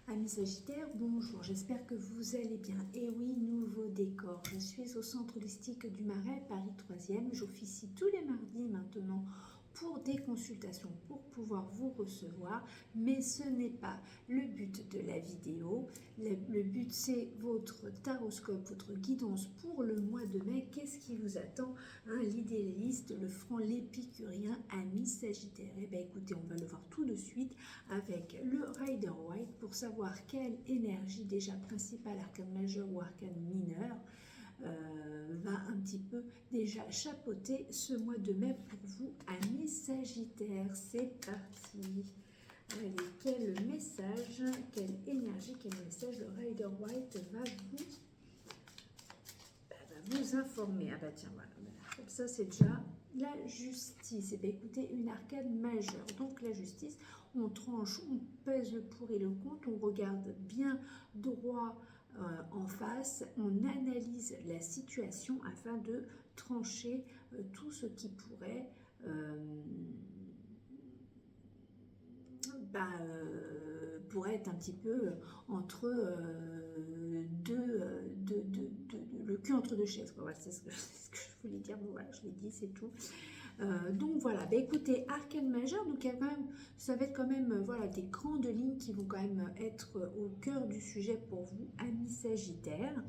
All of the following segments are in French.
Amis Sagittaires, bonjour, j'espère que vous allez bien. Et oui, nouveau décor. Je suis au centre holistique du Marais, Paris 3e. J'officie tous les mardis maintenant pour des consultations, pour pouvoir vous recevoir. Mais ce n'est pas le but de la vidéo. Le but, c'est votre taroscope, votre guidance pour le mois de mai. Qu'est-ce qui vous attend, hein, l'idéaliste, le franc, l'épicurien, ami Sagittaire. Eh bien, écoutez, on va le voir tout de suite avec le Rider White pour savoir quelle énergie déjà principale, arcane majeur ou arcane mineur, va un petit peu déjà chapeauter ce mois de mai pour vous, amis Sagittaires. C'est parti. Allez, quel message, quelle énergie, quel message le Rider White va vous informer. Ah bah tiens, voilà, comme ça c'est déjà la justice. Et bien écoutez, une arcane majeure, donc la justice, on tranche, on pèse le pour et le contre, on regarde bien droit en face, on analyse la situation afin de trancher tout ce qui pourrait pourrait être un petit peu entre le cul entre deux chaises. Voilà, c'est ce que je voulais dire. Bon, voilà, je l'ai dit, c'est tout. Donc voilà, bah, écoutez, arcane majeur, donc il y a quand même, ça va être quand même voilà, des grandes lignes qui vont quand même être au cœur du sujet pour vous, amis Sagittaires.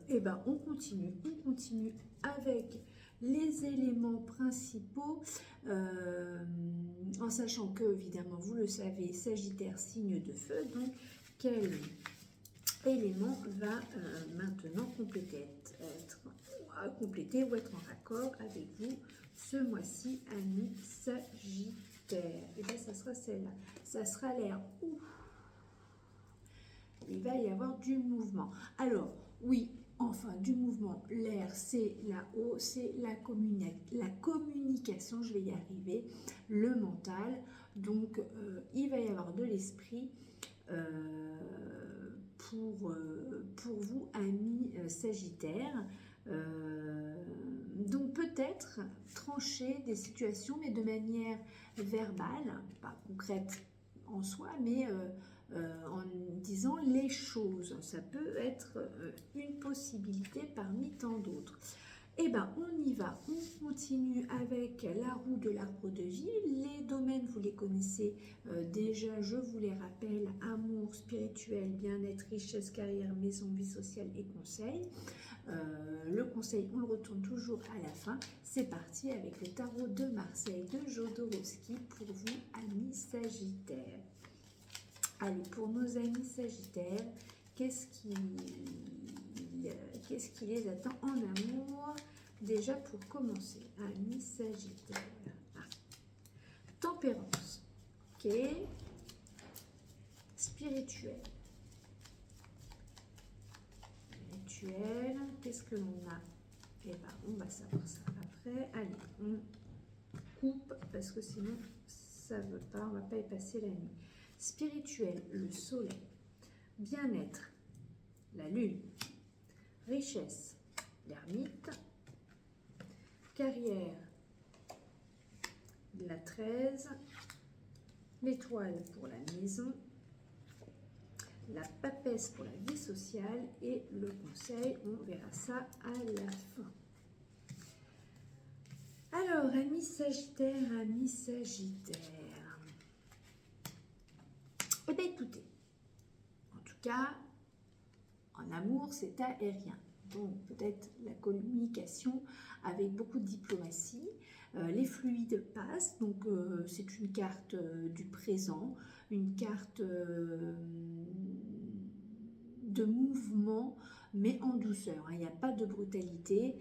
Et ben on continue avec les éléments principaux, en sachant que, évidemment, vous le savez, Sagittaire, signe de feu, donc quel élément va maintenant compléter ou être en raccord avec vous ce mois-ci, amis Sagittaire. Et bien ça sera celle-là, ça sera l'air où il va y avoir du mouvement. Alors oui, enfin du mouvement, l'air c'est là-haut, c'est la communication, je vais y arriver, le mental, donc il va y avoir de l'esprit pour vous, amis Sagittaires. Donc peut-être trancher des situations, mais de manière verbale, pas concrète en soi, mais en disant les choses. Ça peut être une possibilité parmi tant d'autres. Eh bien, on y va, on continue avec la roue de l'arbre de vie. Les domaines, vous les connaissez déjà, je vous les rappelle, amour, spirituel, bien-être, richesse, carrière, maison, vie sociale et conseil. Le conseil, on le retourne toujours à la fin. C'est parti avec le tarot de Marseille de Jodorowsky pour vous, amis Sagittaires. Allez, pour nos amis Sagittaires, qu'est-ce qui les attend en amour? Déjà pour commencer, amis Sagittaire. Tempérance, ok. Spirituel. Qu'est-ce que l'on a? Eh bien, on va savoir ça après. Allez, on coupe parce que sinon, ça ne veut pas, on ne va pas y passer la nuit. Spirituel, le soleil. Bien-être, la lune. Richesse, l'ermite. Carrière, la 13. L'étoile pour la maison. La papesse pour la vie sociale et le conseil, on verra ça à la fin. Alors, amis Sagittaires, eh bien écoutez, en tout cas, en amour, c'est aérien. Donc peut-être la communication avec beaucoup de diplomatie. Les fluides passent, donc c'est une carte du présent, une carte de mouvement, mais en douceur. Hein, il n'y a pas de brutalité.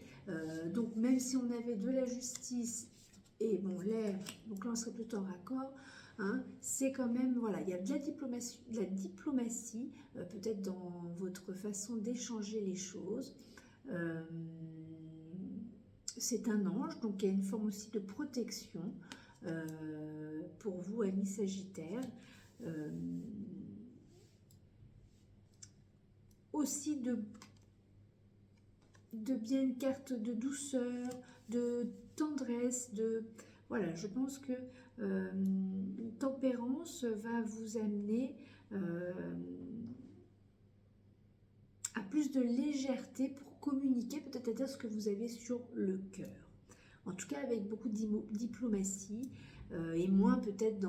Donc même si on avait de la justice et bon l'air, donc là on serait plutôt en raccord. Hein, c'est quand même, voilà, il y a de la diplomatie peut-être dans votre façon d'échanger les choses. C'est un ange, donc il y a une forme aussi de protection pour vous, amis Sagittaires. Aussi de bien une carte de douceur, de tendresse, de voilà, je pense que tempérance, abondance va vous amener à plus de légèreté pour communiquer, peut-être à dire ce que vous avez sur le cœur. En tout cas, avec beaucoup de diplomatie et moins peut-être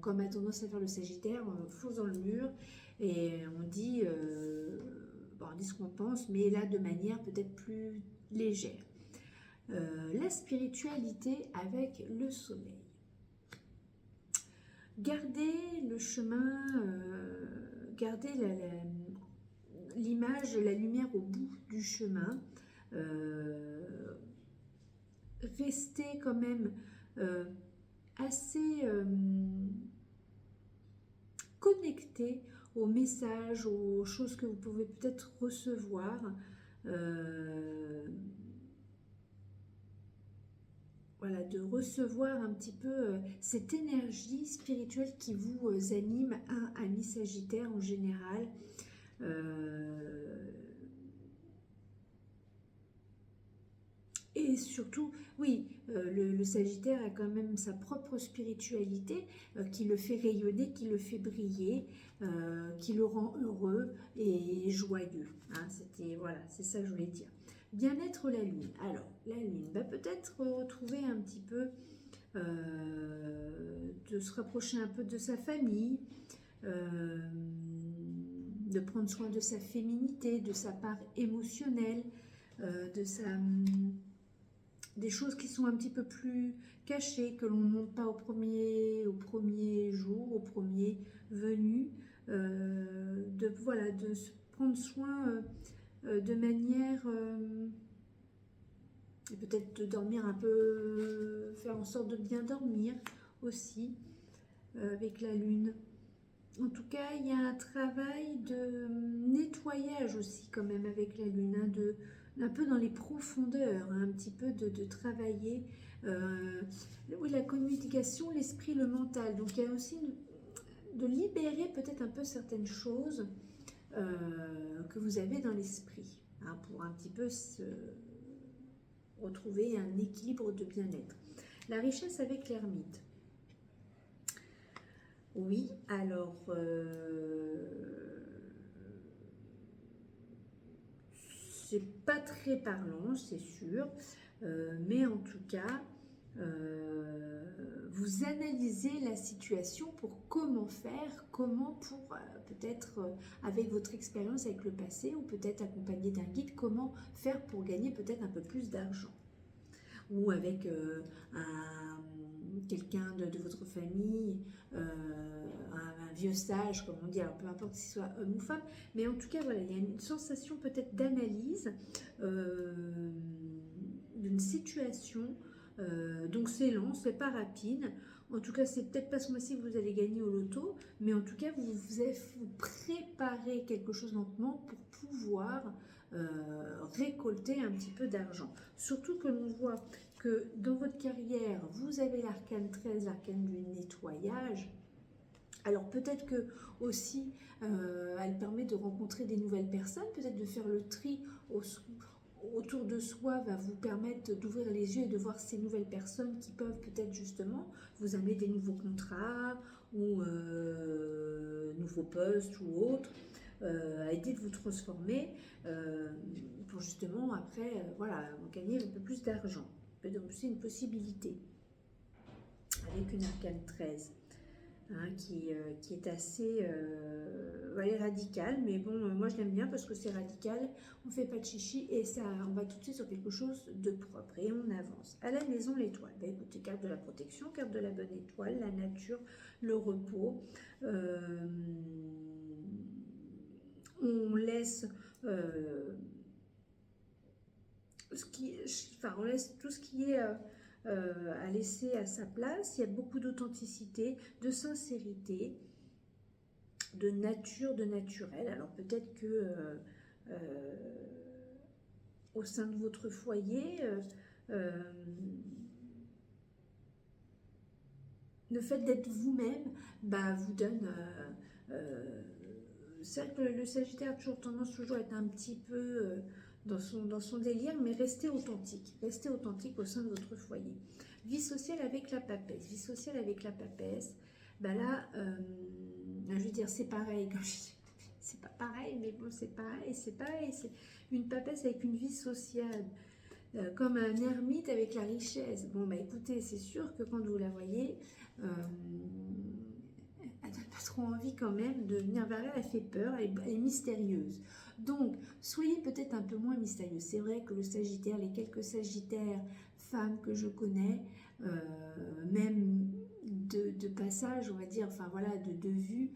comme a tendance à faire le Sagittaire, on fonce dans le mur et on dit ce qu'on pense, mais là de manière peut-être plus légère. La spiritualité avec le soleil. Gardez le chemin, gardez l'image, la lumière au bout du chemin. Restez quand même assez connecté aux messages, aux choses que vous pouvez peut-être recevoir. Voilà, de recevoir un petit peu cette énergie spirituelle qui vous anime, un ami Sagittaire en général. Et surtout, oui, le Sagittaire a quand même sa propre spiritualité qui le fait rayonner, qui le fait briller, qui le rend heureux et joyeux. Hein, voilà, c'est ça que je voulais dire. Bien-être la Lune. Alors, la Lune va peut-être retrouver un petit peu, de se rapprocher un peu de sa famille, de prendre soin de sa féminité, de sa part émotionnelle, des choses qui sont un petit peu plus cachées, que l'on ne montre pas au premier jour, au premier venu, de se prendre soin de manière, et peut-être de dormir un peu, faire en sorte de bien dormir aussi, avec la Lune. En tout cas, il y a un travail de nettoyage aussi quand même avec la Lune, hein, un peu dans les profondeurs, hein, un petit peu de travailler oui, la communication, l'esprit, le mental. Donc il y a aussi de libérer peut-être un peu certaines choses que vous avez dans l'esprit, hein, pour un petit peu retrouver un équilibre de bien-être. La richesse avec l'ermite. Oui, alors c'est pas très parlant, c'est sûr, mais en tout cas, vous analysez la situation pour comment faire, comment pour peut-être avec votre expérience avec le passé ou peut-être accompagné d'un guide, comment faire pour gagner peut-être un peu plus d'argent. Ou avec quelqu'un de votre famille, un vieux sage, comme on dit, alors peu importe s'il soit homme ou femme, mais en tout cas, voilà, il y a une sensation peut-être d'analyse d'une situation, donc c'est lent, c'est pas rapide. En tout cas, c'est peut-être pas ce mois-ci que vous allez gagner au loto, mais en tout cas, vous préparez quelque chose lentement pour pouvoir récolter un petit peu d'argent. Surtout que l'on voit que dans votre carrière, vous avez l'arcane 13, l'arcane du nettoyage. Alors peut-être que aussi, elle permet de rencontrer des nouvelles personnes, peut-être de faire le tri autour de soi va vous permettre d'ouvrir les yeux et de voir ces nouvelles personnes qui peuvent peut-être justement vous amener des nouveaux contrats ou nouveaux postes ou autres, à aider de vous transformer pour justement après voilà, gagner un peu plus d'argent. C'est une possibilité avec une arcane 13. Hein, qui est assez radicale, mais bon, moi je l'aime bien parce que c'est radical, on fait pas de chichi et ça, on va tout de suite sur quelque chose de propre et on avance. À la maison, l'étoile, bah, écoutez, carte de la protection, carte de la bonne étoile, la nature, le repos, on laisse on laisse tout ce qui est à laisser à sa place. Il y a beaucoup d'authenticité, de sincérité, de nature, de naturel. Alors peut-être que au sein de votre foyer, le fait d'être vous-même vous donne... c'est vrai que le Sagittaire a toujours tendance à être un petit peu... dans son délire, mais restez authentique au sein de votre foyer. Vie sociale avec la papesse. Vie sociale avec la papesse, bah là, je veux dire, c'est pareil, c'est pas pareil, mais bon, c'est pareil, c'est pareil, c'est une papesse avec une vie sociale, comme un ermite avec la richesse. Bon, bah écoutez, c'est sûr que quand vous la voyez, elle n'a pas trop envie quand même de venir vers elle, elle fait peur, elle est mystérieuse. Donc, soyez peut-être un peu moins mystérieux. C'est vrai que le Sagittaire, les quelques Sagittaires femmes que je connais, même de passage, on va dire, enfin voilà, de vue,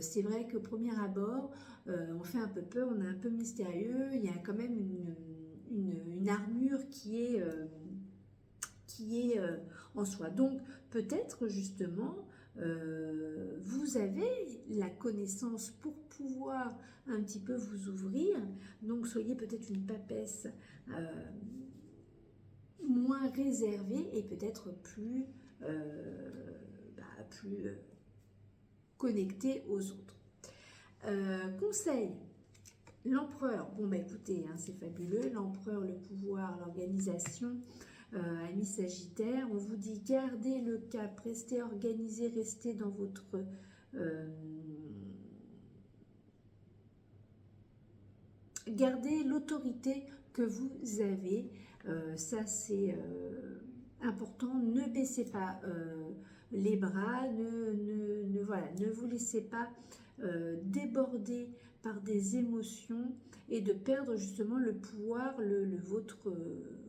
c'est vrai qu'au premier abord, on fait un peu peur, on est un peu mystérieux, il y a quand même une armure qui est en soi. Donc peut-être justement, vous avez la connaissance pour pouvoir un petit peu vous ouvrir, donc soyez peut-être une papesse moins réservée et peut-être plus, plus connectée aux autres. Conseil, l'empereur, bon bah écoutez, hein, c'est fabuleux, l'empereur, le pouvoir, l'organisation, amis Sagittaire, on vous dit gardez le cap, restez organisé, restez dans votre gardez l'autorité que vous avez, ça c'est important, ne baissez pas les bras, voilà, ne vous laissez pas déborder par des émotions et de perdre justement le pouvoir,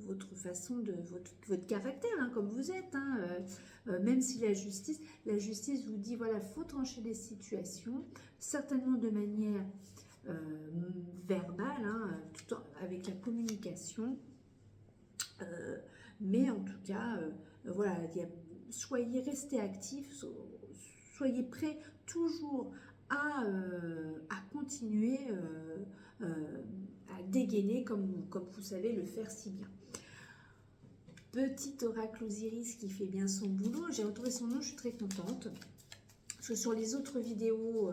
votre façon de votre caractère, hein, comme vous êtes, hein, même si la justice vous dit voilà, faut trancher les situations, certainement de manière verbale, hein, tout avec la communication, mais en tout cas, voilà, soyez restés actifs, soyez prêts toujours à continuer à dégainer comme vous savez le faire si bien. Petit oracle Osiris qui fait bien son boulot, j'ai retrouvé son nom, je suis très contente. Parce que sur les autres vidéos,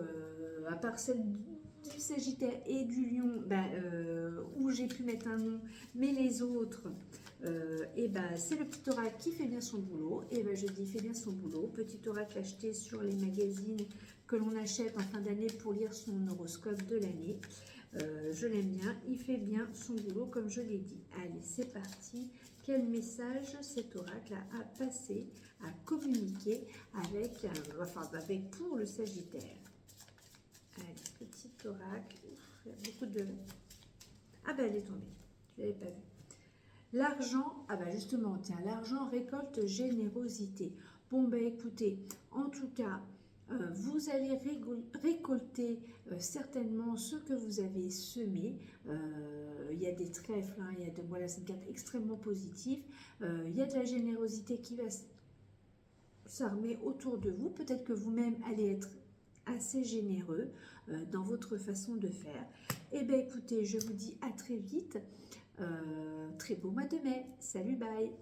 à part celle du Sagittaire et du Lion, où j'ai pu mettre un nom, mais les autres, c'est le petit oracle qui fait bien son boulot. Et je dis fait bien son boulot. Petit oracle acheté sur les magazines que l'on achète en fin d'année pour lire son horoscope de l'année. Je l'aime bien, il fait bien son boulot comme je l'ai dit. Allez, c'est parti. Quel message cet oracle a passé, à communiquer avec pour le Sagittaire. Allez, petit oracle. Il y a beaucoup de... Ah ben elle est tombée, je ne l'avais pas vue. L'argent, justement, tiens, l'argent récolte générosité. Bon écoutez, en tout cas, vous allez récolter certainement ce que vous avez semé. Il y a des trèfles, hein, voilà, c'est une carte extrêmement positive. Il y a de la générosité qui va s'armer autour de vous. Peut-être que vous-même allez être assez généreux dans votre façon de faire. Eh bien, écoutez, je vous dis à très vite. Très beau mois de mai. Salut, bye!